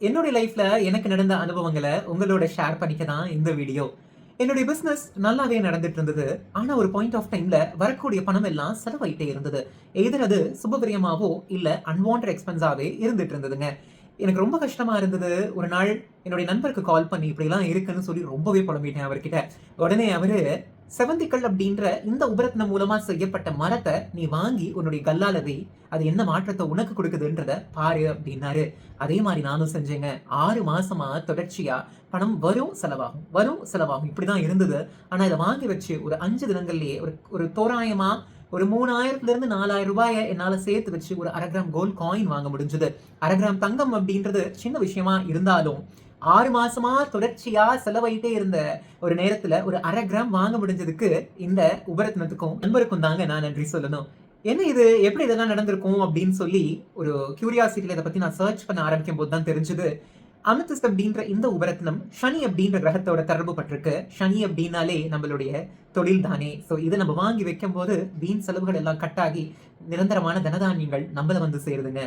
என்னுடைய லைஃப்ல எனக்கு நடந்த அனுபவங்கள உங்களோட ஷேர் பண்ணிக்க தான் இந்த வீடியோ. என்னுடைய பிசினஸ் நல்லாவே நடந்துட்டு இருந்தது. ஆனா ஒரு பாயிண்ட் ஆஃப் டைம்ல வரக்கூடிய பணம் எல்லாம் செலவாயிட்டே இருந்தது. எய்தர் அது சுபவிரயமாவோ இல்ல அன்வான்டட் எக்ஸ்பென்ஸாவே இருந்துட்டு இருந்ததுங்க. எனக்கு ரொம்ப கஷ்டமா இருந்தது. ஒரு நாள் என்னுடைய நண்பருக்கு கால் பண்ணி இப்படிலாம் இருக்குன்னு சொல்லி ரொம்பவே புலம்பிட்டேன் அவர்கிட்ட. உடனே அவரு செவந்திக்கல் அப்படின்ற இந்த உபரத்னம் மூலமா செய்யப்பட்ட மரத்தை நீ வாங்கி உன்னுடைய கல்லால வை. அது என்ன மாற்றத்தை உனக்கு கொடுக்குதுன்றத பாரு அப்படின்னாரு. அதே மாதிரி நானும் செஞ்சேங்க. 6 மாசமா தொடர்ச்சியா பணம் வரும் செலவாகும் வரும் செலவாகும் இப்படிதான் இருந்தது. ஆனா இதை வாங்கி வச்சு ஒரு 5 தினங்கள்லயே ஒரு ஒரு தோராயமா ஒரு 3000 இருந்து 4000 ரூபாயை என்னால சேர்த்து வச்சு ஒரு 1/2 கிராம் கோல்ட் காயின் வாங்க முடிஞ்சது. 1/2 கிராம் தங்கம் அப்படின்றது சின்ன விஷயமா இருந்தாலும் 6 மாசமா தொடர்ச்சியா செலவாயிட்டே இருந்த ஒரு நேரத்துல ஒரு 1/2 கிராம் வாங்க முடிஞ்சதுக்கு இந்த உபரத்னத்துக்கும் நண்பருக்கும் தாங்க நான் நன்றி சொல்லணும். என்ன இது எப்படி இதெல்லாம் நடந்திருக்கும் அப்படின்னு சொல்லி ஒரு கியூரியாசிட்டியில இதை பத்தி நான் சர்ச் பண்ண ஆரம்பிக்கும் போது தான் தெரிஞ்சது. அமெத்திஸ்ட் அப்படின்ற இந்த உபரத்னம் சனி அப்படின்ற கிரகத்தோட தொடர்பு பட்டிருக்கு. சனி அப்படின்னாலே நம்மளுடைய தொழில் தானே. ஸோ இதை நம்ம வாங்கி வைக்கும் போது வீண் செலவுகள் எல்லாம் கட்டாகி நிரந்தரமான தனதானியங்கள் நம்மள வந்து சேருதுங்க.